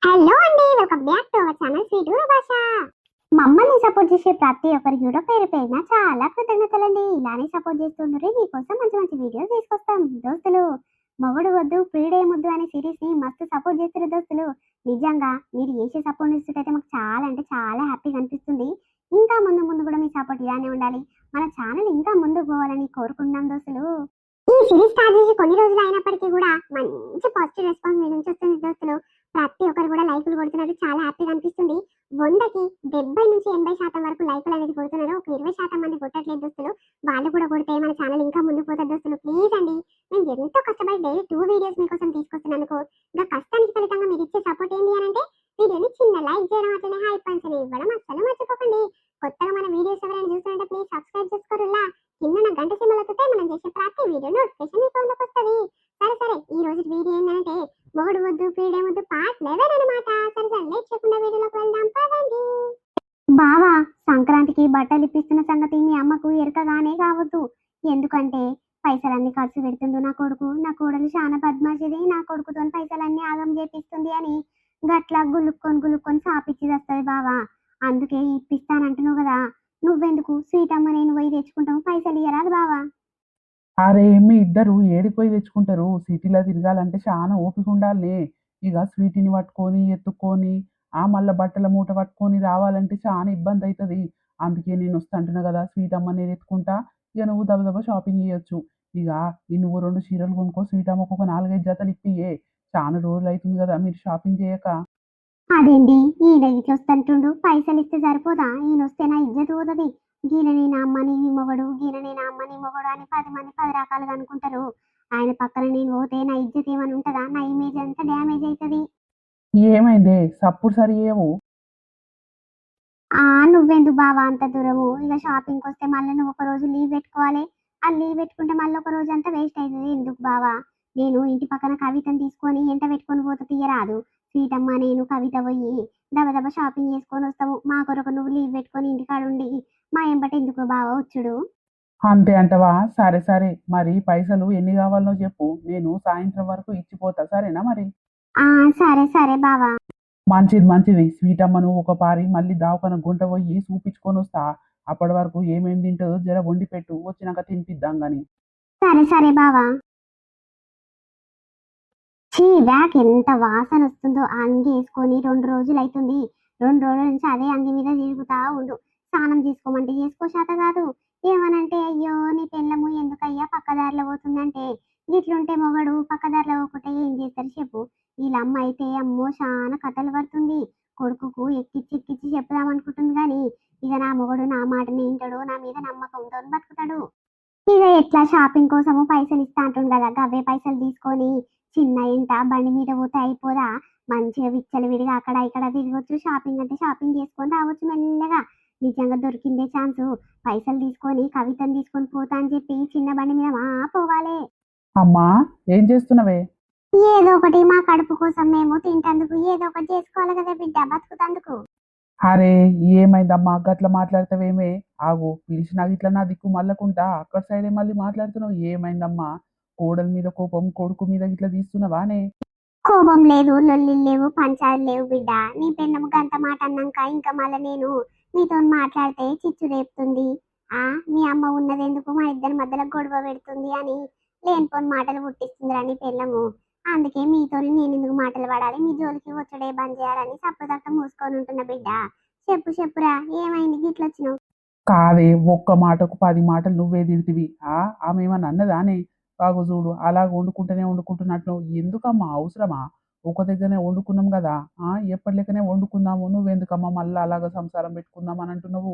Hello అండి, welcome back to our channel sweet భాష. మమ్మల్ని సపోర్ట్ చేసే ప్రతి ఒక్కరికి కూడా పేరు పేరున చాలా కృతజ్ఞతలండి. ఇలానే సపోర్ట్ చేస్తుండ్రి, మీకోసం మంచి మంచి వీడియోస్ తీసుకొస్తాం దోస్తులు. మొగుడు వద్దు ప్రియుడే ముద్దు అనే సిరీస్ ని మస్తు సపోర్ట్ చేస్తారు దోస్తులు. నిజంగా మీరు చేసే సపోర్ట్ ఇస్తుంటే మాకు చాలా అంటే చాలా హ్యాపీగా అనిపిస్తుంది. ఇంకా ముందు ముందు కూడా మీ సపోర్ట్ ఇలానే ఉండాలి. మన ఛానల్ ఇంకా ముందుకు పోవాలని కోరుకుంటున్నాం దోస్తులు. ఈ సిరీస్ స్టార్ట్ చేసి కొన్ని రోజులు అయినప్పటికీ కూడా మంచి పాజిటివ్ రెస్పాన్స్ మీ నుంచి వస్తుంది దోస్తులు. ప్రతి ఒక్కరు కూడా లైకులు కొడుతున్నారు, చాలా హ్యాపీగా అనిపిస్తుంది. 100కి 70 నుంచి 80% వరకు లైకులు అనేది కొడుతున్నారు. ఒక 20% మంది కొట్టట్లేదు దోస్తులు. వాళ్ళు కూడా కొడితే మన ఛానల్ ఇంకా ముందుకు పోతుంది దోస్తులు. ప్లీజ్ అండి, నేను ఎంతో కష్టపడి డైలీ 2 వీడియోస్ మీకోసం తీసుకొస్తున్నాను. ఇంకా కష్టానికి ఫలితంగా మీరు ఇచ్చే సపోర్ట్ ఏంటి అని అంటే వీడియోని చిన్న లైక్ చేయడం, అట్లనే హై పాయింట్స్ అని ఇవ్వడం అస్సలు మర్చిపోకండి. కొత్తగా మన వీడియోస్ ఎవరైనా చూస్తుంటే ప్లీజ్ సబ్స్క్రైబ్ చేసుకోరులా. కింద గంట సింబల్ మనం చేసే ప్రతి వీడియో నోటిఫికేషన్ మీ ఫోన్లోకి వస్తుంది. సరే సరే, ఈ రోజు వీడియో ఏంటంటే మొగుడు వద్దు ప్రియుడే వద్దు పార్ట్ 11 అనమాట. సరే సరే, లేట్ చేయకుండా వీడియోలోకి వెళ్దాం పదండి. బావా, సంక్రాంతికి బట్టలు ఇప్పిస్తున్న సంగతి మీ అమ్మకు ఎరకగానే కావద్దు. ఎందుకంటే పైసలన్నీ ఖర్చు పెడుతుండు నా కొడుకు. నా కోడలు చాలా బద్మాషిది, నా కొడుకుతో పైసలన్నీ ఆగం చేపిస్తుంది అని గట్లా గులుక్కొని సాపిచ్చి వస్తుంది బావా. అందుకే ఇప్పిస్తానంటున్నావు కదా, నువ్వెందుకు స్వీట్ అమ్మ నేను పోయి తెచ్చుకుంటావు, పైసలు ఇయ్యరాదు బావా. అరే మీ ఇద్దరు ఏడిపోయి తెచ్చుకుంటారు. సిటీలో తిరగాలంటే చాలా ఓపిక ఉండాలి. ఇక స్వీటీని పట్టుకొని ఎత్తుక్కొని మళ్ళీ బట్టల మూట పట్టుకొని రావాలంటే చాలా ఇబ్బంది అవుతుంది. అందుకే నేను వస్తాంటున్నా కదా, స్వీట్ అమ్మ నేను ఎత్తుకుంటా. ఇక నువ్వు దబదబా షాపింగ్ చేయొచ్చు. ఇక ఈ నువ్వు 2 చీరలు కొనుక్కో, స్వీట్ అమ్మకు ఒక 4-5 జతలు ఇప్పియే. చాలా రోజులు అవుతుంది కదా మీరు షాపింగ్ చేయక. అదేంటి ఈయన ఇట్లా వస్తుంటుండు, పైసలు ఇస్తే సరిపోదా? ఈయన వస్తే నా ఇజ్జత్ పోతుంది. గీననే నా అమ్మని మొగడు, గీననే నా అమ్మని మొగడు అని 10 మంది 10 రకాలుగా అనుకుంటారు. ఆయన పక్కన నేను పోతే నా ఇజ్జత్ ఏమని ఉంటుందా? నా ఇమేజ్ అంతా డ్యామేజ్ అవుతుంది. ఏమైందే సప్పుడు సరి ఏవో. ఆ నువ్వెందుకు బావా అంత దూరము? ఇక షాపింగ్కి వస్తే మళ్ళీ నువ్వు ఒక రోజు లీవ్ పెట్టుకోవాలి. ఆ లీవ్ పెట్టుకుంటే మళ్ళీ ఒక రోజు అంతా వేస్ట్ అవుతుంది. ఎందుకు బావా? నేను ఇంటి పక్కన కవితను తీసుకొని ఎంట పెట్టుకొని పోతే తీయరాదు. సీతమ్మ నేను కవిత పోయి దబదబ షాపింగ్ చేసుకొని వస్తాము. మా కొరకు నువ్వు లీవ్ పెట్టుకొని ఇంటికాడ ఉండి మా ఎంబట ఎందుకు బావా వచ్చుడు? అంతే అంటవా? సరే సరే, మరి పైసలు ఎన్ని కావాలనో చెప్పు, నేను సాయంత్రం వరకు ఇచ్చిపోతా. సరేనా మరి? ఆ సరే సరే బావా. మంచిది మంచిది. స్వీట్ అమ్మను ఒక పారి మళ్ళీ దావకన గుంట పోయి చూపించుకొని వస్తా. అప్పటి వరకు ఏమేం తింటుందో జర వండి పెట్టు, వచ్చినాక తినిపిద్దాం గాని. సరే సరే బావా. చీ బ్యాక్ ఎంత వాసన వస్తుందో! ఆ అంగి వేసుకొని 2 రోజులు అవుతుంది. 2 రోజుల నుంచి అదే అంగి మీద తిరుగుతా ఉండు. స్నానం చేసుకోమంటే చేసుకో శాత కాదు. ఏమనంటే అయ్యో నీ పెళ్ళము ఎందుకయ్యా పక్కదారిలో పోతుందంటే, గిట్లుంటే మొగడు పక్కదారిలో పోకుంటే ఏం చేస్తారు చెప్పు. వీళ్ళమ్మ అయితే అమ్మో చాలా కథలు పడుతుంది. కొడుకుకు ఎక్కిచ్చి ఎక్కిచ్చి చెప్పుదామనుకుంటుంది కానీ ఇక నా మొగడు నా మాటని వింటాడు, నా మీద నమ్మకంతో బతుకుతాడు. ఇక ఎట్లా షాపింగ్ కోసము పైసలు ఇస్తా అంటుండు కదా, గవ్వే పైసలు తీసుకొని చిన్న ఇంట బండి మీద పోతే అయిపోదా? మంచిగా విచ్చలు విడిగా అక్కడ ఇక్కడ తిరగొచ్చు. షాపింగ్ అంటే షాపింగ్ చేసుకొని రావచ్చు మెల్లగా. నిజంగా దొరికిందే ఛాన్సు. పైసలు తీసుకొని కవితను తీసుకొని పోతా అని చెప్పి చిన్న బండి మీద పోవాలి. అమ్మా, ఏం చేస్తున్నావే? ఏదో ఒకటి మా కడుపు కోసం మేము తింటందుకు ఏదో ఒకటి చేసుకోవాలి కదా బిడ్డ, బతుకుతందుకు. అరే ఏమైందమ్మా గట్ల మాట్లాడతావేమే? ఆగు, పిలిచినా ఇట్లా నా దిక్కు మళ్ళకుంటా అక్కడ సైడే మళ్ళీ మాట్లాడుతున్నావు. ఏమైందమ్మా? కోడల మీద కోపం కొడుకు మీద ఇట్లా తీస్తున్నావానే? కోపం లేదు, లొల్లి లేవు, పంచాలు లేవు బిడ్డ. నీ పెన్నము గంట మాట అన్నాక ఇంకా మళ్ళీ నేను మీతో మాట్లాడితే చిచ్చు రేపుతుంది. మీ అమ్మ ఉన్నది ఎందుకు మా ఇద్దరి మధ్యలో గొడవ పెడుతుంది అని లేనిపోని మాటలు పుట్టిస్తుందిరా నీ పెళ్ళము. అందుకే మీతో నేను ఎందుకు మాటలు పడాలి, మీ జోలికి వచ్చడే బంద్ చేయాలని సప్పుదక్క మూసుకొని ఉంటున్న బిడ్డ. చెప్పురా, ఏమైంది గిట్లొచ్చినావు? కాదే, ఒక్క మాటకు 10 మాటలు నువ్వే తిడితివి. ఆమె ఏమన్నా అన్నదానే? బాగు చూడు, అలా వండుకుంటూనే వండుకుంటున్నట్లు. ఎందుకమ్మా అవసరమా? ఒక దగ్గరనే వండుకున్నాం కదా. ఎప్పటిలెక్కనే వండుకుందాము. నువ్వెందుకమ్మా మళ్ళీ అలాగ సంసారం పెట్టుకుందాం అని అంటున్నావు?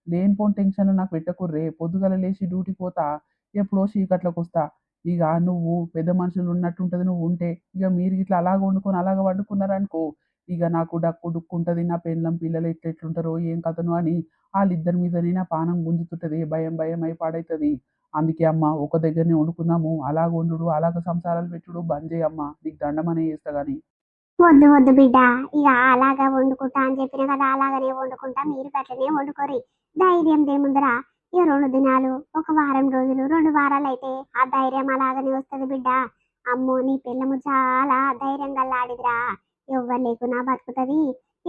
లేనిపోని టెన్షన్ నాకు పెట్టకుర్రే. పొద్దుగల లేచి డ్యూటీకి పోతా, ఎప్పుడో చీకట్లోకి వస్తా. ఇక నువ్వు పెద్ద మనుషులు ఉన్నట్టుంటది. నువ్వు ఉంటే ఇక మీరు ఇట్లా అలాగ వండుకొని అలాగ వండుకున్నారనుకో, ఇక నాకు డక్కు డుక్కు ఉంటుంది. నా పెళ్ళం పిల్లలు ఎట్లెట్లుంటారో ఏం కథను అని వాళ్ళిద్దరి మీదనే నా పానం గుంజుతుంటది. భయం భయం అయి పాడైతుంది. అందుకే అమ్మ ఒక దగ్గరనే వండుకుందాము. అలాగ వండుడు అలాగ సంసారాలు పెట్టుడు బంద్ చేయమ్మా, నీకు దండమనే చేస్తా గాని. వద్దు వద్దు బిడ్డ, ఇక అలాగా వండుకుంటా అని చెప్పిన కదా, అలాగనే వండుకుంటా. మీరు గట్లనే వండుకోరి. ధైర్యం దేముందరా? ఇక 2 దినాలు, ఒక వారం రోజులు, 2 వారాలు అయితే ఆ ధైర్యం అలాగనే వస్తుంది బిడ్డ. అమ్మో నీ పిల్లము చాలా ధైర్యం గల్లాడిదిరా. ఎవ్వరు లేకున్నా బతుకుతుంది,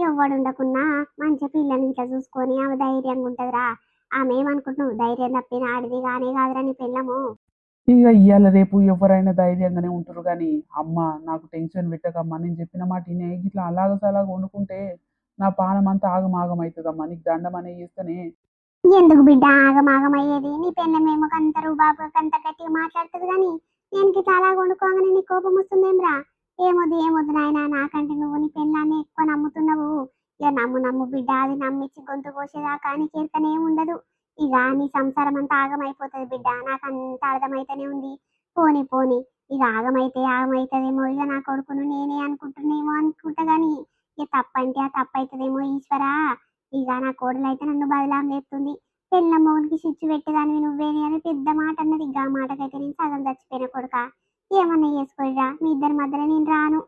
ఎవ్వడు ఉండకున్నా మంచి పిల్లని ఇట్లా చూసుకొని ఆమె ధైర్యంగా ఉంటదిరా. ఆమె ఏమనుకుంటున్నావు, ధైర్యం తప్పిన ఆడిది కానే కాదురా నీ పిల్లము. ఇక ఇయ్యాల రేపు ఎవరైనా ధైర్యంగానే ఉంటారు కానీ అమ్మ నాకు టెన్షన్ పెట్టకమ్మా, నేను చెప్పిన మాట వినే ఇట్లా అలాగ వండుకుంటే నా పానం అంతా ఆగమాగం అవుతుందమ్మా, నీకు దండం అనే చేస్తేనే. ఎందుకు బిడ్డ ఆగమాగమయ్యేది, నీ పెళ్ళమేమో కంత రూబాబు కంత గట్టిగా మాట్లాడుతుంది కానీ నేను ఇట్లా అలా వండుకోగానే నీ కోపం వస్తుందేమ్రా. ఏమొద్దు నాయన, నాకంటే నువ్వు నీ పెళ్ళాన్ని ఎక్కువ నమ్ముతున్నావు. ఇక నమ్ము బిడ్డ, అది నమ్మించి గొంతు కోసేదాకా నీ చేతనే ఉండదు. ఇక నీ సంసారం అంతా ఆగమైపోతుంది బిడ్డ, నాకు అంత అర్థమైతేనే ఉంది. పోని ఇక ఆగమైతదేమో, ఇక నా కొడుకును నేనే అనుకుంటున్నేమో అనుకుంటా గాని ఇక తప్పంటే ఆ తప్పైతదేమో ఈశ్వరా. ఇక నా కోడలు అయితే నన్ను బదలాం లేపుతుంది. పెళ్ళ మోనికి స్విచ్ పెట్టేదానివి నువ్వేనే అని పెద్ద మాట అన్నది. ఇక ఆ మాటకైతే నేను సగం చచ్చిపోయిన కొడుక, ఏమన్నా చేసుకోరిరా, మీ ఇద్దరి మధ్యలో నేను రాను.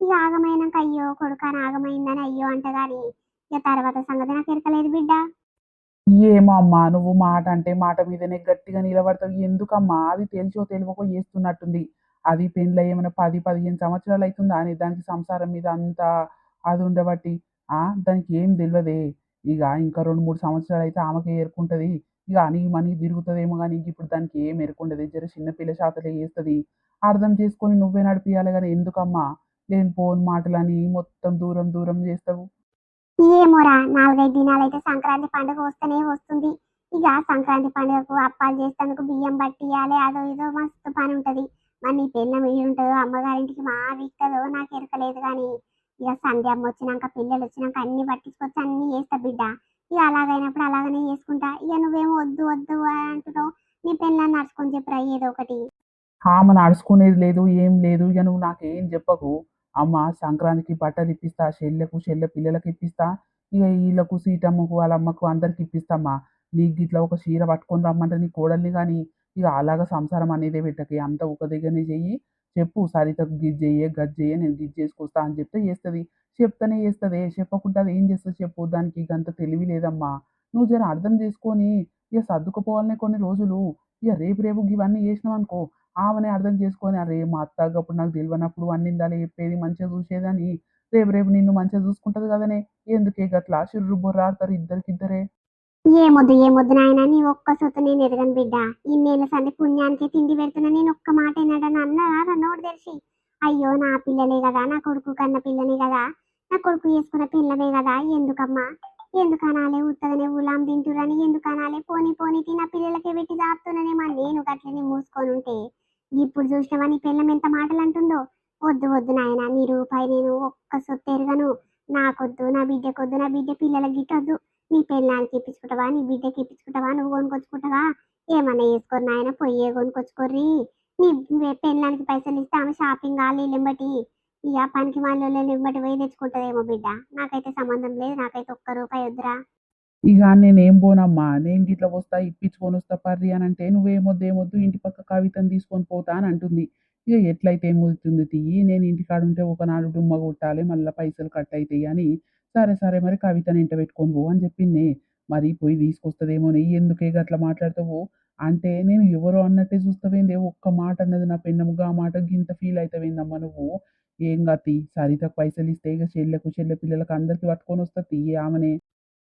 ఇక ఆగమైనాక అయ్యో కొడుక ఆగమైందని అయ్యో అంట గాని ఇక తర్వాత సంగతి నాకు ఎరకలేదు బిడ్డ. ఏమో అమ్మా, నువ్వు మాట అంటే మాట మీదనే గట్టిగా నిలబడతావు ఎందుకమ్మా, అది తెలిసో తెలియకో చేస్తున్నట్టుంది. అది పెళ్ళి ఏమైనా 10-15 సంవత్సరాలు అవుతుందా అని దానికి సంసారం మీద అంత అది ఉండబట్టి దానికి ఏం తెలియదే. ఇక ఇంకా 2-3 సంవత్సరాలు అయితే ఆమెకే ఏరుకుంటుంది. ఇక అని మనీ తిరుగుతుందేమో కానీ ఇప్పుడు దానికి ఏం ఎరుకుండదు, జర చిన్నపిల్ల శాతలే చేస్తుంది. అర్థం చేసుకొని నువ్వే నడిపియాలి కానీ ఎందుకమ్మా లేని పోని మాటలని మొత్తం దూరం దూరం చేస్తావు. ఏమోరా, 4-5 దినాలైతే సంక్రాంతి పండుగ వస్తేనే వస్తుంది. ఇక సంక్రాంతి పండుగకు అప్పాలు చేసేందుకు బియ్యం పట్టియాలి, అదో ఇదో మస్తు పని ఉంటది. మరి నీ పెళ్ళం ఉంటుందో అమ్మగారింటికి మా వీక్తుందో నాకు ఎరకలేదు కానీ ఇక సంధ్యమ్మ వచ్చినాక పిల్లలు వచ్చినాక అన్ని పట్టించుకొచ్చి అన్ని చేస్తా బిడ్డ. ఇక అలాగైనప్పుడు అలాగనే చేసుకుంటా. ఇక నువ్వేమో వద్దు వద్దు అని అంటున్నావు, నీ పెళ్ళాన్ని నడుచుకొని చెప్పురా ఏదో ఒకటి. ఆమె నడుచుకునేది లేదు ఏం లేదు, ఇక నువ్వు నాకేం చెప్పకు. అమ్మ సంక్రాంతికి బట్టలు ఇప్పిస్తా, చెల్లె పిల్లలకి ఇప్పిస్తా, ఇక వీళ్ళకు సీతమ్మకు వాళ్ళ అమ్మకు అందరికి ఇప్పిస్తామ్మా. నీకు ఇట్లా ఒక చీర పట్టుకొని రమ్మంటే నీ కోడల్ని కానీ ఇక అలాగ సంసారం అనేదే పెట్టకి, అంత ఒక దగ్గరనే చెయ్యి. చెప్పు సరితకు గిజ్ చెయ్యే గజ్ చెయ్యే, నేను గిజ్ చేసుకొస్తా అని చెప్తే చేస్తుంది. చెప్తానే చేస్తుంది, చెప్పకుండా అది ఏం చేస్తుంది చెప్పు, దానికి ఇక అంత తెలివి లేదమ్మా. నువ్వు జర అర్థం చేసుకొని ఇక సర్దుకుపోవాలనే కొన్ని రోజులు. ఇక రేపు ఇవన్నీ చేసినావు అనుకో, ఆమెనే అర్థం చేసుకొని అరే మా అత్త అప్పుడు నాకు తెలియనప్పుడు అన్నిందాలే చెప్పేది మంచిగా చూసేదని రేపు నిన్ను మంచిగా చూసుకుంటది కదనే. ఎందుకే గట్లా చిర్రు బొర్ర ఆడతారు ఇద్దరికిద్దరే. ఏమొద్దు నాయన, నీ ఒక్క సొత్తు నేను ఎరగను బిడ్డ. ఇన్నేళ్ళ సంది పుణ్యానికి తిండి పెడుతున్నా, నేను ఒక్క మాట వినడని అన్నదా నోటు తెరిచి. అయ్యో నా పిల్లలే కదా, నా కొడుకు కన్న పిల్లనే కదా, నా కొడుకు చేసుకున్న పిల్లమే కదా, ఎందుకమ్మా ఎందుకు అనాలే, ఉత్తగనే ఉలాం తింటురని ఎందుకు అనాలే. పోని నా పిల్లలకే పెట్టి దాపుతున్నానేమో నేను గట్లని మూసుకొని ఉంటే ఇప్పుడు చూసినవా నీ పిల్లం ఎంత మాటలు అంటుందో. వద్దు నాయన, నీ రూపాయి నేను ఒక్క సొత్తు ఎరగను. నాకొద్దు, నా బిడ్డకొద్దు, నా బిడ్డ పిల్లలకి గిట్టొద్దు. నీ పెళ్ళానికి ఇప్పించుకుంటావా, నీ బిడ్డకి ఇప్పించుకుంటావా, నువ్వు కొనుక్కొచ్చుకుంటావా, ఏమన్నా వేసుకోరు నాయన, పొయ్యే కొనుక్కొచ్చుకోర్రి. నీ పెళ్ళానికి పైసలు ఇస్తే ఆమె షాపింగ్ కావాలి ఇల్లంబటి, ఇక పనికి వాళ్ళ ఇల్లంబటి పోయి తెచ్చుకుంటుందేమో బిడ్డ. నాకైతే సంబంధం లేదు, నాకైతే ఒక్క రూపాయి వద్దురా. ఇక నేనేం పోనమ్మా, నేను గిట్ల వస్తా ఇప్పించుకొని వస్తా పర్రి అని అంటే నువ్వేమొద్దు ఇంటి పక్క కవితను తీసుకొని పోతా అని అంటుంది. ఇక ఎట్లయితే ఏమవుతుంది తీయి, నేను ఇంటికాడ ఉంటే ఒకనాడు డుమ్మ కొట్టాలి మళ్ళీ పైసలు కట్ అవుతాయి అని. సరే మరి కవితని ఇంట పెట్టుకొని పో అని చెప్పింది. మరి పోయి తీసుకొస్తుందేమో నీ ఎందుకే గట్లా మాట్లాడతావు అంటే, నేను ఎవరో అన్నట్టే చూస్తావేందే, ఒక్క మాట అన్నది నా పెన్నముగా ఆ మాట గింత ఫీల్ అవుతావేందమ్మా నువ్వు. ఏం గతి సరితకు పైసలు ఇస్తే ఇక చెల్లె పిల్లలకు అందరికి పట్టుకొని వస్తా తీయే ఆమెనే.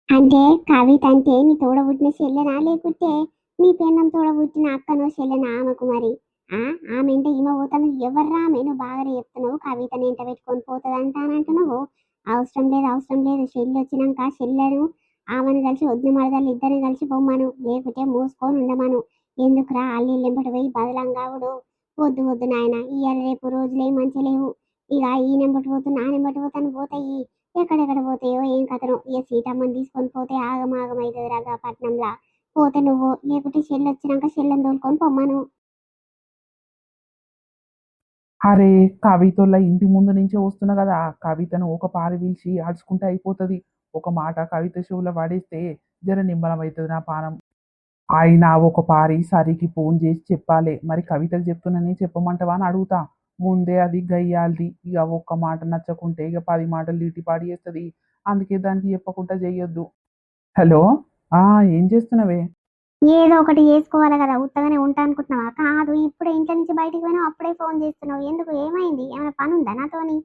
అంటే కవిత అంటే నీ తోడబుట్టిన చెల్లెనా, లేకుంటే నీ పెన్నం తోడబుట్టిన అక్కనో చెల్లెనా ఆమెకు మరి? ఆ ఆమె అంటే ఈమె పోతాను, ఎవర్రా ఆమె, నువ్వు బాగానే చెప్తున్నావు. కవితని ఎంట పెట్టుకొని పోతుంది అంటానంటున్నావు. అవసరం లేదు, చెల్లి వచ్చినాక చెల్లెను ఆమెను కలిసి వద్దు మరదలు ఇద్దరిని కలిసి పొమ్మను, లేకుంటే మూసుకొని ఉండమను. ఎందుకురా అల్లి ఎంబడి పోయి బదలం కావుడు. వద్దు నాయన, ఇవాళ రేపు రోజులేం మంచి లేవు. ఇక ఈ నెంబటి పోతు నా నెంబటి పోతాను పోతాయి. ఎక్కడెక్కడ పోతాయో ఏం కథనో. ఇక సీతమ్మని తీసుకొని పోతే ఆగమాగం అవుతుంది రాగా పట్నంలా. పోతే నువ్వు, లేకుంటే చెల్లి వచ్చినాక చెల్లెని తోలుకొని పొమ్మను. అరే కవితోళ్ళ ఇంటి ముందు నుంచే వస్తున్నా కదా, కవితను ఒక పారి పిలిచి ఆడుచుకుంటే అయిపోతుంది. ఒక మాట కవిత చెవులో పడేస్తే జర నిమ్మలం అవుతుంది నా పానం. అయినా ఒక పారి సరికి ఫోన్ చేసి చెప్పాలి, మరి కవితకు చెప్తున్నానని చెప్పమంటావా అని అడుగుతా. ముందే అది గయ్యాలిది, ఇక ఒక్క మాట నచ్చకుంటే ఇక 10 మాటలు లీటి పాడి చేస్తుంది. అందుకే దానికి చెప్పకుండా చెయ్యొద్దు. హలో, ఏం చేస్తున్నావే? ఏదో ఒకటి చేసుకోవాలి కదా, ఉత్తగానే ఉంటా అనుకుంటున్నావా? కాదు, ఇప్పుడే ఇంట్లో నుంచి బయటికి పోయినావు, అప్పుడే ఫోన్ చేస్తున్నావు ఎందుకు, ఏమైంది, ఏమైనా పని ఉందా నాతోని?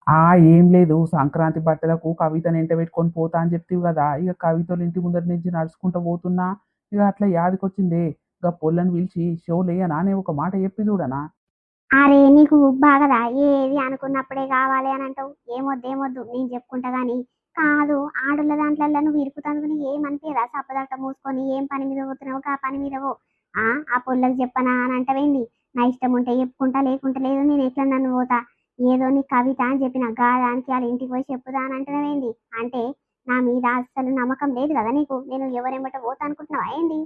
ఆ ఏం లేదు సంక్రాంతి బట్టలకు కవితని ఎంట పెట్టుకొని పోతా అని చెప్తివి కదా ఇక కవితలు ఇంటి ముందర నుంచి నడుచుకుంటూ పోతున్నా ఇక అట్లా యాదికొచ్చిందే ఇక పొల్లని పిలిచి షోలేయనా అనే ఒక మాట చెప్పి చూడనా అరే నీకు బాగదా ఏది అనుకున్నప్పుడే కావాలి అని అంటావు ఏమొద్దు ఏమొద్దు నేను చెప్పుకుంటా గానీ కాదు ఆడుల దాంట్లో నువ్వు ఇరుకుతానుకుని ఏమనిపించదా సప్పదట్ట మూసుకొని ఏం పని మీద పోతున్నావు ఆ పని మీద పో ఆ పొల్లకి చెప్పనా అని అంటవేంది నా ఇష్టం ఉంటే చెప్పుకుంటా లేకుంటే లేదు నేను ఎట్లా నన్ను పోతా ఏదో నీ కవిత అని చెప్పిన గాదానికి వాళ్ళ ఇంటికి పోయి చెప్పుదా అని అంటున్నావేంది అంటే నా మీద అస్సలు నమ్మకం లేదు కదా నీకు నేను ఎవరెంబట పోతా అనుకుంటున్నావా ఏంది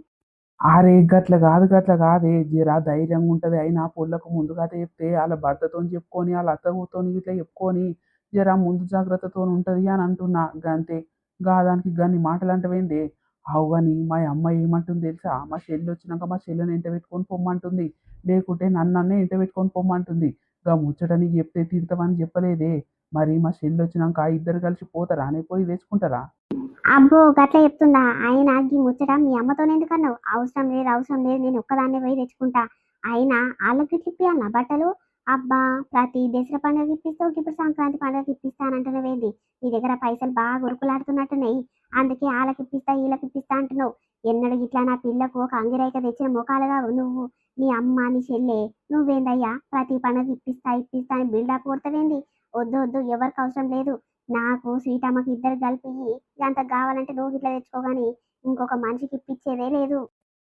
అరే గట్ల కాదే జరా ధైర్యంగా ఉంటది అయినా పొల్లకు ముందుగా చెప్తే వాళ్ళ భర్తతో చెప్పుకొని వాళ్ళ అత్తతో ఇట్లా చెప్పుకొని జరా ముందు జాగ్రత్తతో ఉంటది అని అంటున్నా గంతే దానికి గన్ని మాటలు అంటవేందే అవు గాని మా అమ్మ ఏమంటుంది తెలుసా మా చెల్లి వచ్చినాక మా చెల్లెని ఎంట పెట్టుకొని పొమ్మంటుంది లేకుంటే నన్నే ఎంట పెట్టుకొని పొమ్మంటుంది ముచ్చట నీకు చెప్తే తిడతామని చెప్పలేదే మరి మా చెల్లి వచ్చినాక ఇద్దరు కలిసి పోతారా అని పోయి తెచ్చుకుంటారా అబ్బో గట్ల చెప్తుందా అయినా గీ ముచ్చట మీ అమ్మతోనే ఎందుకన్నావు అవసరం లేదు నేను ఒక్కదాన్నే పోయి తెచ్చుకుంటా అయినా వాళ్ళకి ఇప్పియాలనా బట్టలు అబ్బా ప్రతి దసరా పండుగకి ఇప్పిస్తావు ఇప్పుడు సంక్రాంతి పండుగకి ఇప్పిస్తానంటున్నావేంది నీ దగ్గర పైసలు బాగా ఉరుకులాడుతున్నట్టున్నాయి అందుకే వాళ్ళకి ఇప్పిస్తా వీళ్ళకి ఇప్పిస్తా అంటున్నావు ఎన్నడు ఇట్లా నా పిల్లకు ఒక అంగిరైక తెచ్చిన ముఖాలుగా నువ్వు నీ అమ్మ నీ చెల్లె నువ్వేందయ్యా ప్రతి పండుగ ఇప్పిస్తా అని బిల్డప్ కొడతావేంది వద్దు వద్దు ఎవరికి అవసరం లేదు నాకు సీతమ్మకి ఇద్దరు కలిపి ఎంత కావాలంటే నువ్వు ఇట్లా తెచ్చుకోగాని ఇంకొక మనిషికి ఇప్పించేదే లేదు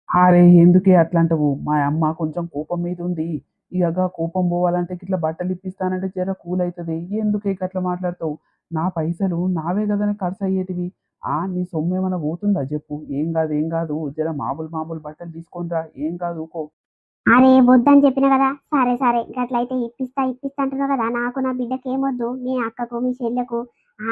అరే ఎందుకే అట్లాంటవు మా అమ్మ కొంచెం కోపం మీద ఉంది ఇక కోపం పోవాలంటే ఇట్లా బట్టలు ఇప్పిస్తానంటే జర కూల్ అవుతుంది ఎందుకే అట్లా మాట్లాడతావు నా పైసలు నావే కదని ఖర్చు అయ్యేటివి నీ సొమ్ము ఏమైనా పోతుందా చెప్పు ఏం కాదు జర మామూలు బట్టలు తీసుకొనిరా ఏం కాదు ఊకో అరే వద్దని చెప్పిన కదా సరే సరే గట్లయితే ఇప్పిస్తా అంటున్నావు కదా నాకు నా బిడ్డకి ఏమొద్దు మీ అక్కకు మీ చెల్లెకు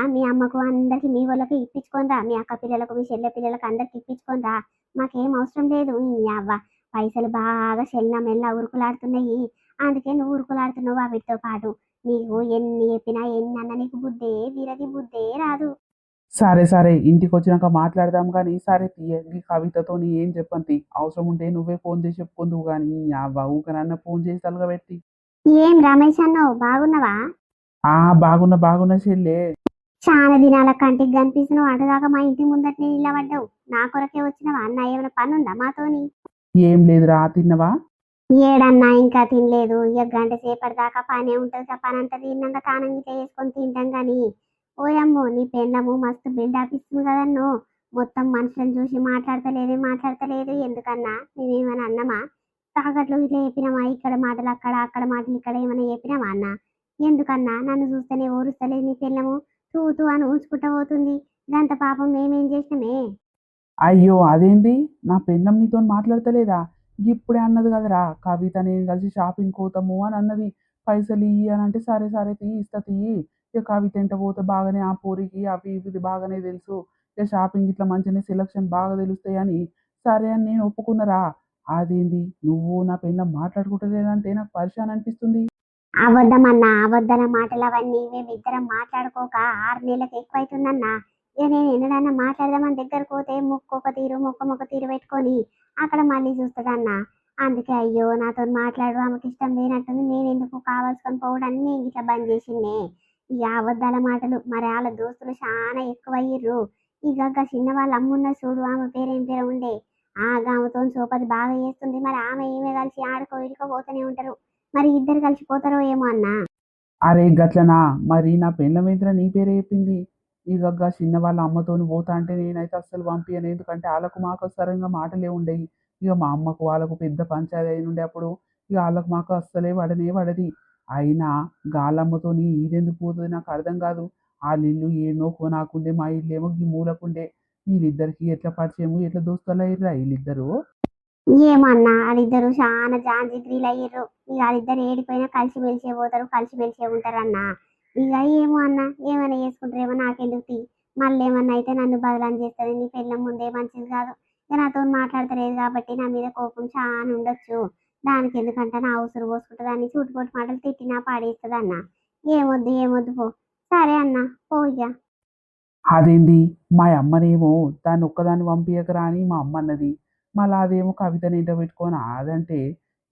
మీ అమ్మకు అందరికి మీ వాళ్ళకి ఇప్పించుకొని రా మీ అక్క పిల్లలకు మీ చెల్లె పిల్లలకు అందరికి ఇప్పించుకొని రా మాకేం అవసరం లేదు ఈ అవ్వ పైసలు బాగా చెల్ల మెల్ల ఉరుకులాడుతున్నాయి అందుకే నువ్వు ఉరుకులాడుతున్నావు వాటితో పాటు నీకు ఎన్ని చెప్పినా ఎన్ని అన్న నీకు బుద్ధే వీరది బుద్ధే రాదు సరే ఇంటికి వచ్చినాక మాట్లాడదాం కానీ సరే తీయ ఈ కవితతోని ఏం చెప్పంతి అవసరం ఉంటే నువ్వే ఫోన్ చేసి చెప్పుకుందువు కానీ ఊకనన్న ఫోన్ చేసి తలగబెట్టి ఏం రమేష్ అన్నావు బాగున్నావా బాగున్నా చెల్లే చాలా దినాల కంటికి కనిపిస్తున్నావు అటుదాకా మా ఇంటి ముందటనే నిలబడ్డావు నా కొరకే వచ్చినవా అన్న ఏమైనా పని ఉందా మాతోని ఏం లేదురా తిన్నవా ఏడన్నా ఇంకా తినలేదు ఇక గంట సేపటి దాకా పనే ఉంటది కదా పని అంతా తిన్నాక తానం గిట్ల వేసుకొని తింటాం కానీ ఓయమ్మో నీ పెళ్ళము మస్తు బిల్డప్ ఇస్తుంది కదన్నో మొత్తం మనుషులను చూసి మాట్లాడతలేదు ఎందుకన్నా మేమేమైనా అన్నమా తాగట్లు ఇట్లా చెప్పినామా ఇక్కడ మాటలు అక్కడ మాటలు ఇక్కడ ఏమైనా చెప్పినామా అన్న ఎందుకన్నా నన్ను చూస్తేనే ఓరుస్తలేదు నీ పెళ్ళము తూ అని ఊచుకుంటా పోతుంది గంత పాపం మేమేం చేసినామే అయ్యో అదేంటి నా పెన్నం నీతో మాట్లాడతలేదా ఇప్పుడే అన్నది కదరా కవిత నేను కలిసి షాపింగ్ పోతాము అని అన్నది పైసలు ఇయ్యి అని అంటే సరే తీయి ఇక కవిత ఎంట పోతే బాగానే ఆ పూరికి అవి ఇవి బాగానే తెలుసు ఇక షాపింగ్ ఇట్లా మంచిగానే సెలక్షన్ బాగా తెలుస్తాయి అని సరే అని నేను ఒప్పుకున్నరా అదేంది నువ్వు నా పెన్నం మాట్లాడుకుంటలేదంటే నాకు పరిశాన్ అనిపిస్తుంది అబద్ధమన్నా అబద్ధాల మాటలు అవన్నీ మేమిద్దరం మాట్లాడుకోక 6 నెలలకు ఎక్కువైతుందన్నా ఇక నేను ఎన్నడన్నా మాట్లాడదామని దగ్గరకు పోతే ముక్కొక తీరు ముఖం తీరు పెట్టుకొని అక్కడ మళ్ళీ చూస్తుందన్న అందుకే అయ్యో నాతో మాట్లాడు ఆమెకి ఇష్టం లేనట్టుంది నేను ఎందుకు కావాల్సుకొని పోవడాన్ని నేను ఇట్లా బంద్ చేసిండే ఇక అబద్ధాల మాటలు మరి వాళ్ళ దోస్తులు చాలా ఎక్కువయ్యిర్రు ఇక చిన్న వాళ్ళ అమ్మున్న చూడు ఆమె పేరేం పేరు ఉండే ఆమెతో సోపతి బాగా చేస్తుంది మరి ఆమె ఏమే కలిసి ఆడుకో ఇడుకో పోతూనే ఉంటారు మరి ఇద్దరు కలిసిపోతారో ఏమో అన్నా అరే గట్లనా మరి నా పెళ్ళమేంద్ర నీ పేరే చెప్పింది ఇక చిన్న వాళ్ళ అమ్మతోని పోతా అంటే నేనైతే అస్సలు పంపియను ఎందుకంటే వాళ్ళకు మాకు సరంగా మాటలే ఉండేవి ఇక మా అమ్మకు వాళ్ళకు పెద్ద పంచాయతీ అయిన ఉండే అప్పుడు ఇక వాళ్ళకు మాకు అస్సలే పడది అయినా గాలమ్మతోని ఇదెందుకు పోతుంది నాకు అర్థం కాదు వాళ్ళ ఇల్లు ఏనో నాకుండే మా ఇల్లు ఏమో ఈ మూలకుండే వీళ్ళిద్దరికి ఎట్లా పరిచయము ఎట్లా దోస్తులు అయ్యారా వీళ్ళిద్దరు ఏమన్నా వాళ్ళిద్దరు చాలా జాంజిగ్రీలు అయ్యారు ఇక వాళ్ళిద్దరు ఏడిపోయినా కలిసి మెలిసే పోతారు కలిసి మెలిసే ఉంటారు అన్న ఇక ఏమో అన్న ఏమైనా చేసుకుంటారేమో నాకెందుకు తీ మళ్ళీ ఏమన్నా అయితే నన్ను బదలాన్ని చేస్తుంది నీ పెళ్ళం ముందే మంచిది కాదు ఇక నాతో మాట్లాడతలేదు కాబట్టి నా మీద కోపం చాలా ఉండొచ్చు దానికి ఎందుకంటే నా అవసరం పోసుకుంటుంది అని చుట్టుపొట్టు మాటలు తిట్టినా పాడేస్తుంది అన్న ఏమొద్దు పో సరే అన్న పో ఇక అదేంది మా అమ్మనేమో దాన్ని ఒక్కదాన్ని పంపించకరా అని మా అమ్మ అన్నది మళ్ళీ అదేమో కవితని ఇంట పెట్టుకొని అదంటే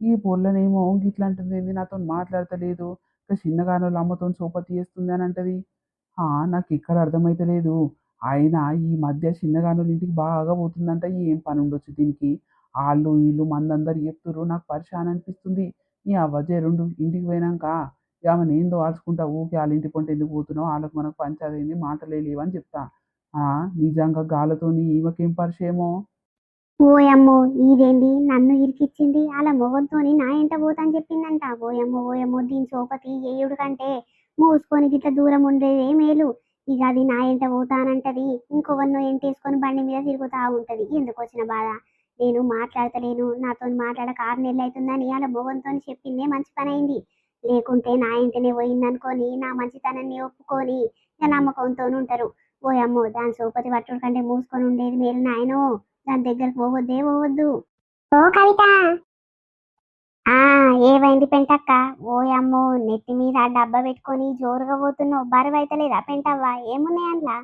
ఈ పొల్లనేమో గిట్లా అంటుంది ఏంది నాతో మాట్లాడతలేదు ఇక చిన్నగానోళ్ళ అమ్మతో సోపతి చేస్తుంది అని అంటది. నాకు ఇక్కడ అర్థమైతలేదు. అయినా ఈ మధ్య చిన్నగానోళ్ళ ఇంటికి బాగా పోతుందంట. ఏం పని ఉండొచ్చు దీనికి? ఆళ్ళు ఈళ్ళు మందందరూ చెప్తుర్రు. నాకు పరేషాన్ అనిపిస్తుంది. ఈ అవ్వ జరుండు ఇంటికి పోయినాక ఆమెనేందో ఆడుచుకుంటా ఊకే ఆళ్ళ ఇంటి పొంటి ఎందుకు పోతున్నావు? ఆళ్ళకి మనకు పంచాదయింది మాటలే లేవని చెప్తా. నిజంగా గాళ్ళతోని ఈమెకేం పరిచయమో? ఓయమ్మో ఇదేంది నన్ను ఇరికిచ్చింది అలా మొగంతోని నా ఎంట పోతాని చెప్పిందంట. ఓయమ్మో ఓయమ్మో దీని సోపతి ఏయుడు కంటే మూసుకొని గిట్ల దూరం ఉండేదే మేలు. ఇక అది నా ఎంట పోతానంటది, ఇంకొవన్నో ఎంటేసుకొని బండి మీద తిరుగుతా ఉంటది. ఎందుకు వచ్చిన బాధ? నేను మాట్లాడతలేను, నాతో మాట్లాడక 6 నెలలు అవుతుందని అలా మొగంతోని చెప్పిందే మంచి పని అయింది. లేకుంటే నా ఇంటనే పోయిందనుకొని నా మంచితనాన్ని ఒప్పుకొని ఇక నమ్మకంతో ఉంటారు. ఓయమ్మో దాని సోపతి పట్టుడు కంటే మూసుకొని ఉండేది మేలు నాయనో. దాని దగ్గరకు పోవద్దే పోవద్దు. ఓ కవిత, ఆ ఏమైంది పెంటక్క? ఓయమ్మో నెత్తి మీద డబ్బా పెట్టుకొని జోరుగా పోతున్నావు, బరువు అయితలేదా పెంటవ్వ? ఏమున్నాయి అందులో?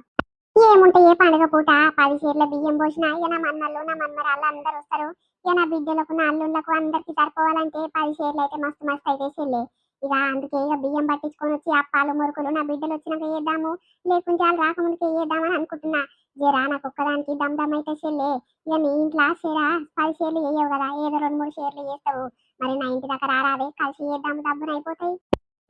ఏముంటాయి పండుగ పూట 10 సేర్ల బియ్యం పోసిన ఇక నా మన్నళ్ళు నా మన్మరాళ్ళు అందరు వస్తారు. ఇక నా బిడ్డలకు నా అల్లుళ్ళకు అందరికి సరిపోవాలంటే 10 సేర్లు అయితే మస్తు మస్తు అయితే చెల్లి. ఇక అందుకే ఇక బియ్యం పట్టించుకొని వచ్చి అప్పాలు మురుకులు నా బిడ్డలు వచ్చినాక వేద్దాము, లేకుంటే వాళ్ళు రాకముందుకే వేద్దామని అనుకుంటున్నా. జరా నాకు ఒక్కదానికి దమ్ దమ్ అయితే చెల్లి. ఇక నీ ఇంట్లో సేరా 10 సేర్లు వేయవు కదా, ఏదో 2 3 సేర్లు చేస్తావు. మరి నా ఇంటి దగ్గర రారాదే, కలిసి చేద్దాము, డబ్బున అయిపోతాయి.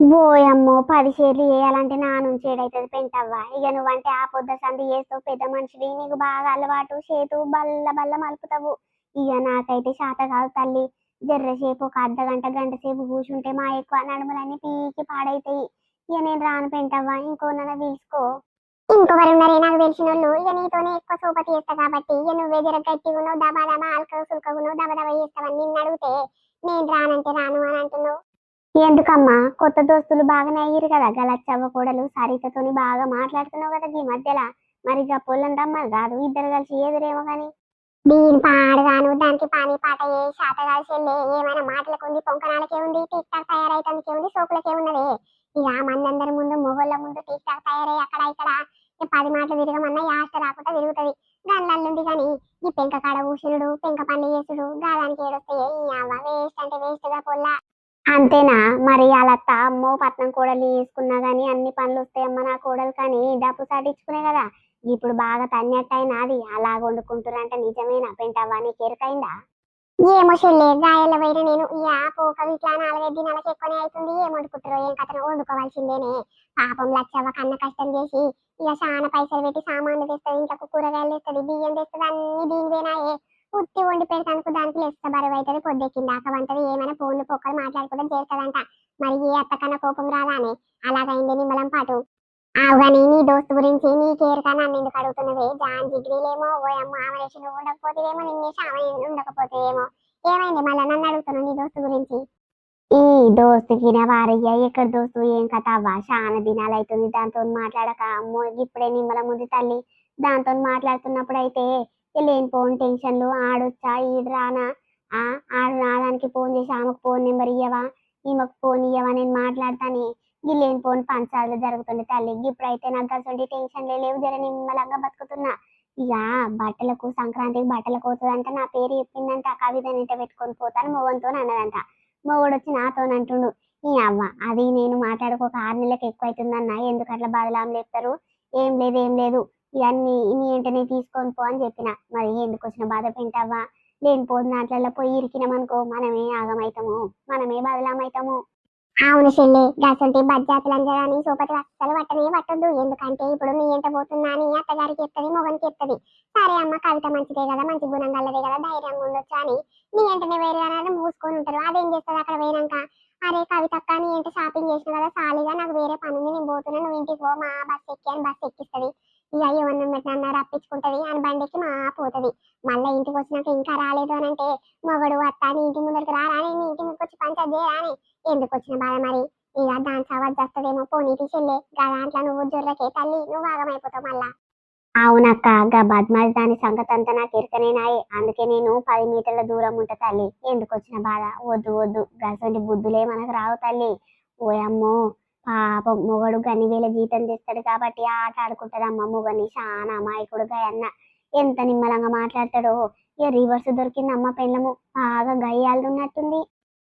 ఓయమ్మో 10 షేర్లు చేయాలంటే నా నుంచి ఏడైతుంది పెంటవ్వ. ఇక నువ్వంటే ఆ పొద్దు సంది చేస్తావు, పెద్ద మనిషివి, నీకు బాగా అలవాటు, చేతు బల్ల బల్ల మలుపుతావు. ఇక నాకైతే శాత కాదు తల్లి. జర్రసేపు ఒక అర్ధగంట గంట సేపు కూర్చుంటే మా ఎక్కువ నడుములన్నీ పీకి పాడైతాయి. ఇక నేను రాను పెంటవ్వ, ఇంకోనన్నా పిలుచుకో. ఇంకొకరు ఉన్నారే నాకు తెలిసిన వాళ్ళు. ఇక నీతోనే ఎక్కువ సోపతి చేస్తా కాబట్టి ఇక నువ్వే జర గట్టిగా ఉన్నావు, దబా దబా అల్క సుల్కగున్నావు, దబా దబా చేస్తావని నిన్ను అడిగితే నేను రానంటే రాను అని అంటున్నావు. ఎందుకమ్మా కొత్త దోస్తులు బాగానే అయ్యారు కదా, గలచ్చవ్వ కోడలు సరితతోని బాగా మాట్లాడుతున్నావు కదా ఈ మధ్యలో. మరి ఇక పొలం రమ్మని రాదు, ఇద్దరు కలిసి ఎదురేమో కానీ. దీని పాడుగాను దానికి పానీ పాట ఏ శాత కలిసి ఏమైనా మాటలకు ఉంది, పొంకనాలకే ఉంది, టీక్ టాక్ తయారైతానికే ఉంది, సోకులకే ఉన్నది. ఇక మందందరి ముందు మొగోళ్ళ ముందు టీక్ టాక్ తయారై అక్కడ ఇక్కడ ఇక 10 మాటలు తిరగమన్నా యాస్ట రాకుండా తిరుగుతుంది. దాని అల్లుంది కానీ ఈ పెంక కాడ కూసునుడు, పెంక పని చేసుడు, గాదానికి ఏడొస్తాయి. ఈ అవ్వ వేస్ట్ అంటే వేస్ట్ గా పొల్లా. అంతేనా? మరి వాళ్ళత్త అమ్మో పట్నం కోడలు చేసుకున్నా గానీ అన్ని పనులు వస్తాయమ్మ నా కోడలు కానీ డబ్బు సాటించుకునే కదా. ఇప్పుడు బాగా తన్నట్టయినా అది అలా వండుకుంటున్నారంట, నిజమేనా పెంటవ్వ? నీకు ఎరుకైందా? ఏమో చెల్లె గాయాల వైన నేను పోక ఇట్లా 4 5 దినాలకు ఎక్కువనే అవుతుంది. ఏం వండుకుంటారో ఏం కథను వండుకోవాల్సిందేనే. పాపం లచ్చవ్వ కన్న కష్టం చేసి ఇక చాలా పైసలు పెట్టి సామాన్లు తెస్తుంది, ఇంట్లో కూరగాయలు తెస్తుంది, బియ్యం తెస్తుంది, అన్ని దీనివేనాయే. ఉత్తి వండి పెడతానికి దానికి లెక్క బరువు అవుతుంది. పొద్దెక్కిందాక వంటది ఏమైనా ఫోన్లు పొక్కలు మాట్లాడుకోవడం చేస్తుందంట. మరి ఏ అత్త కన్నా కోపం రాదానే? అలాగైంది నిమ్మలం పాటు. అవుగాని నీ దోస్తు గురించి నీకేరుకా నన్ను ఎందుకు అడుగుతున్నవే? జాన్ జిగ్రీలేమో ఓయమ్మ ఆమరేసి నువ్వు ఉండకపోతేవేమో, నిన్నేసి ఆమె ఉండకపోతేవేమో. ఏమైంది మళ్ళా నన్ను అడుగుతున్నావు నీ దోస్తు గురించి? ఈ దోస్తుకి నా వారయ్య ఎక్కడ దోస్తు ఏం కథ అవ్వా? చాలా దినాలు అవుతుంది దాంతో మాట్లాడక. అమ్మో ఇప్పుడే నిమ్మల ముందు తల్లి దాంతో మాట్లాడుతున్నప్పుడు అయితే లేనిపోని టెన్షన్లు. ఆడొచ్చా ఈడు రానా? ఆ ఆడు రాదానికి ఫోన్ చేసి ఆమెకు ఫోన్ నెంబర్ ఇయ్యవా, ఈమెకు ఫోన్ ఇయ్యవా, నేను మాట్లాడతాని ఈ లేనిపోని పంచాలు జరుగుతుంది తల్లి. ఇప్పుడైతే నాకు అసలు టెన్షన్లే లేవు, జర నిమ్మలంగా బతుకుతున్నా. ఇక బట్టలకు సంక్రాంతికి బట్టలకు పోతుందంట, నా పేరు చెప్పిందంట, కవిత నింట పెట్టుకొని పోతాను మొగంతో అన్నదంట. మొగుడు వచ్చి నాతో అంటుండు, ఈ అవ్వ అది నేను మాట్లాడుకోక 6 నెలలకు ఎక్కువ అవుతుందన్న, ఎందుకు అట్లా బదలాం లేపుతారు? ఏం లేదు ఏం లేదు, ఇవన్నీ నీ వెంటనే తీసుకొని పో అని చెప్పిన. మరి ఎందుకు వచ్చిన బాధ పెంటవ్వా? లేనిపోదు దాంట్లో పోయి ఇరికినామనుకో మనమే ఆగమవుతాము, మనమే బదలామవుతాము. అవును చెల్లి, గసంటి బజ్జాతులందరూ సూపతి అస్సలు పట్టనే పట్టద్దు. ఎందుకంటే ఇప్పుడు నీ ఎంట పోతున్నా అని అత్తగారికి చెప్తుంది, మొగనికి చెప్తుంది. సరే అమ్మ కవిత మంచిదే కదా, మంచి గుణం గల్లదే కదా, ధైర్యంగా ఉండొచ్చు అని నీ వెంటనే వేరే మూసుకొని ఉంటారు. అదేం చేస్తుంది అక్కడ పోయినాక? అరే కవితక్క నీ ఏంటి షాపింగ్ చేసిన కదా సాలిగా, నాకు వేరే పని ఉంది నేను పోతున్నా, నువ్వు ఇంటికి పో, మా బస్ ఎక్కి అని బస్ ఎక్కిస్తుంది. ఇక ఏమన్నా పెట్టినా రప్పించుకుంటది అని బండికి మా పోతుంది. మళ్ళీ ఇంటికి వచ్చినాక ఇంకా రాలేదు అని అంటే మొగడు అత్త నీ ఇంటి ముందరికి రాని, నీ ఇంటి ముందుకు వచ్చి పంచాయతీ చేయరాని. ఎందుకు వచ్చిన బాధ మరి? ఇక దాని సవాల్ చేస్తుందేమో, పోనీ తీసిల్లే దాంట్లో నువ్వు జొర్రకే తల్లి, నువ్వు భాగమైపోతావు మళ్ళా. అవునక్క, గా బద్మాష్ దాని సంగతి అంతా నాకు ఎరకనేనాయే. అందుకే నేను 10 మీటర్ల దూరం ఉంటా తల్లి. ఎందుకు వచ్చిన బాధ? వద్దు వద్దు, గసంటి బుద్ధులే మనకు రావు తల్లి. ఓయమ్మో పాపం మొగడు గని వేల జీతం తెస్తాడు కాబట్టి ఆట ఆడుకుంటదమ్మ. మొగని చాలా అమాయకుడుగా అన్న ఎంత నిమ్మలంగా మాట్లాడతాడో. ఇక రివర్స్ దొరికింది అమ్మ పెళ్ళము, బాగా గయ్యాలున్నట్టుంది.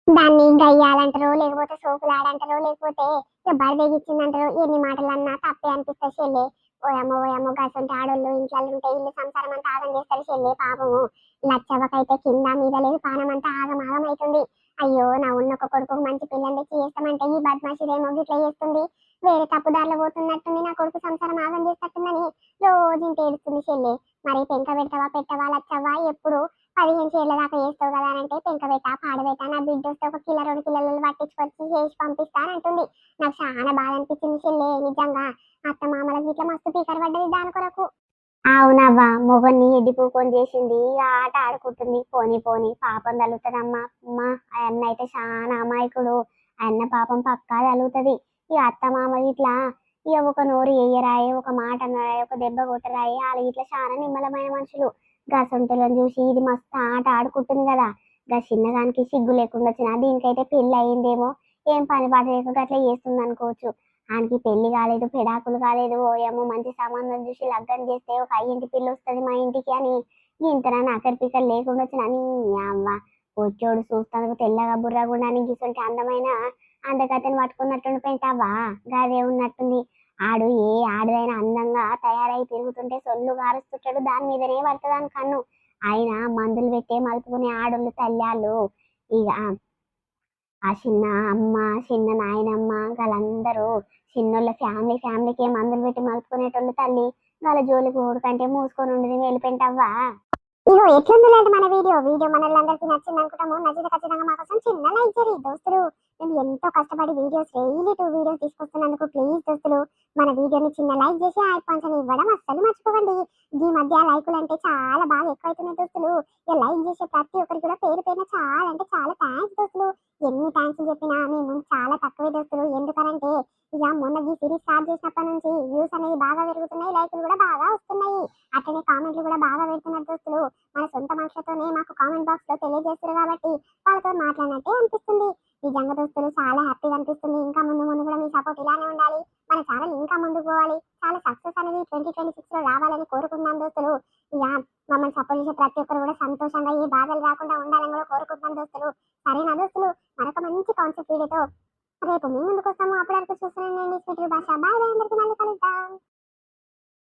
దాన్ని గయ్యాలంటారు, లేకపోతే సోకులాడంటారు, లేకపోతే ఇక బరిదెగిచ్చిందంటారు. ఎన్ని మాటలన్నా తప్పే అనిపిస్తది చెల్లె. ఓయమ్మో ఓయమ్మో గసొంటి ఆడోళ్ళు ఇంట్లల్లో ఉంటే ఇల్లు సంసారం అంతా ఆగం చేస్తారు చెల్లె పాపము. లచ్చవ్వకైతే కింద మీద లేదు పానం అంతా ఆగం ఆగం అయితుంది. అయ్యో నా ఉన్న ఒక కొడుకు మంచి పిల్లని తెచ్చి చేస్తామంటే ఈ బద్మాషిదేమో గిట్ల చేస్తుంది. వేరే తప్పుదారిలో పోతున్నట్టుంది, నా కొడుకు సంసారం ఆగం చేస్తట్టుందని రోజు ఇంత ఏడుస్తుంది చెల్లె. మరి పెంక పెడతావా పెట్టవా లచ్చవ్వ, ఎప్పుడు 15 చీరల దాకా చేస్తావు కదా అని అంటే పెంక పెట్టా పాడబెట్టా, నా బిడ్డ వస్తే 1 కిలో 2 కిలోలు పట్టించుకొచ్చి చేసి పంపిస్తానంటుంది. నాకు చాలా బాధ అనిపించింది చెల్లె నిజంగా. అత్త మామలకు ఇట్లా మస్తు పీకర్ పడ్డది దాని కొరకు. అవునవ్వా, మొగన్ని ఎడ్డి పూకొని చేసింది, ఇక ఆట ఆడుకుంటుంది. పోనీ పోనీ పాపం తగులుతుందమ్మా. అమ్మా ఆ అన్న అయితే చాలా అమాయకుడు. ఆ అన్న పాపం పక్కా తగులుతుంది. ఇక అత్త మామ ఇట్లా ఇక ఒక నోరు ఎయ్యరాయి, ఒక మాట అనరాయి, ఒక దెబ్బ కొట్టరాయి, వాళ్ళు ఇట్లా చాలా నిమ్మలమైన మనుషులు. గా సొంతలను చూసి ఇది మస్తు ఆట ఆడుకుంటుంది కదా. గా చిన్నదానికి సిగ్గు లేకుండా వచ్చిన దీనికైతే పెళ్లి అయ్యిందేమో, ఏం పని పాట లేక గట్లా చేస్తుంది అనుకోవచ్చు. ఆయనకి పెళ్లి కాలేదు, పెడాకులు కాలేదు, ఓయేమో మంచి సంబంధం చూసి లగ్గం చేస్తే ఒక అయ్యింటి పిల్ల వస్తుంది మా ఇంటికి అని ఇంతనా నాకరి పిక్కలు లేకుండా వచ్చిన నీ అవ్వ. వచ్చోడు చూస్తాను తెల్లగా బుర్రగుండా అని గిసంటి అందమైన అందగతని పట్టుకున్నట్టుండి పెంటావా. గదే ఉన్నట్టుంది. ఆడు ఏ ఆడదైనా అందంగా తయారై తిరుగుతుంటే సొల్లు గారుస్తుంటాడు, దాని మీదనే పడుతుంది కన్ను. ఆయన మందులు పెట్టే మలుపుకునే ఆడోళ్ళు తల్లాళ్ళు. ఇక ఆ చిన్న అమ్మ, చిన్న నాయనమ్మ వాళ్ళందరూ చిన్నోళ్ళ ఫ్యామిలీకే మందులు పెట్టి మలుపుకునేటోళ్ళు తల్లి. వాళ్ళ జోలికి ఊరుకంటే మూసుకొని ఉండేది వెళ్ళిపోయింటవ్వా. ఇగో ఎట్లుంది లేదు మన వీడియో మనల్లందరికీ నచ్చింది అనుకుంటాము. నచ్చితే ఖచ్చితంగా మా కోసం చిన్న లైక్ చేయండి దోస్తులు. మేము ఎంతో కష్టపడి వీడియోస్ డైలీ 2 వీడియోస్ తీసుకొస్తున్నందుకు ప్లీజ్ దోస్తులు మన వీడియోని చిన్న లైక్ చేసి ఆ పంచని ఇవ్వడం అస్సలు మర్చిపోకండి. ఈ మధ్య లైకులు అంటే చాలా బాగా ఎక్కువైతున్నాయి దోస్తులు. ఇక లైక్ చేసే ప్రతి ఒక్కరికి కూడా పేరు పేరున చాలా అంటే చాలా థ్యాంక్స్ దోస్తులు. ఎన్ని థ్యాంక్స్ చెప్పినా మేము చాలా తక్కువే దోస్తులు. ఎందుకనంటే ఇక మొన్న ఈ సిరీస్ స్టార్ట్ చేసినప్పటి నుంచి వ్యూస్ అనేవి బాగా పెరుగుతున్నాయి, లైకులు కూడా బాగా వస్తున్నాయి. అట్లనే కామెంట్లు కూడా బాగా పెడుతున్నారు దోస్తులు. మన సొంత మనుషులతోనే మాకు కామెంట్ బాక్స్ లో తెలియజేస్తారు కాబట్టి వాళ్ళతో మాట్లాడినట్టే అనిపిస్తుంది. నిజంగా దోస్తులు చాలా హ్యాపీగా అనిపిస్తుంది. ఇంకా ముందు ముందు కూడా మీ సపోర్ట్ ఇలానే ఉండాలి. మన ఛానల్ ఇంకా ముందుకు పోవాలి, చాలా సక్సెస్ అనేది 2026 లో రావాలని కోరుకుంటున్నాం దోస్తులు. ఇక మమ్మల్ని సపోర్ట్ చేసే ప్రతి ఒక్కరు కూడా సంతోషంగా ఏ బాధలు రాకుండా ఉండాలని కూడా కోరుకుంటున్నాం దోస్తులు. సరేనా దోస్తులు, మరొక మంచి కాన్సెప్ట్ వీడియోతో రేపు మీ ముందుకు వస్తాము. అప్పటి వరకు చూస్తున్నాను నేను స్వీట్ భాష. బాయ్ బాయ్, అందరికీ మళ్ళీ కలుద్దాం.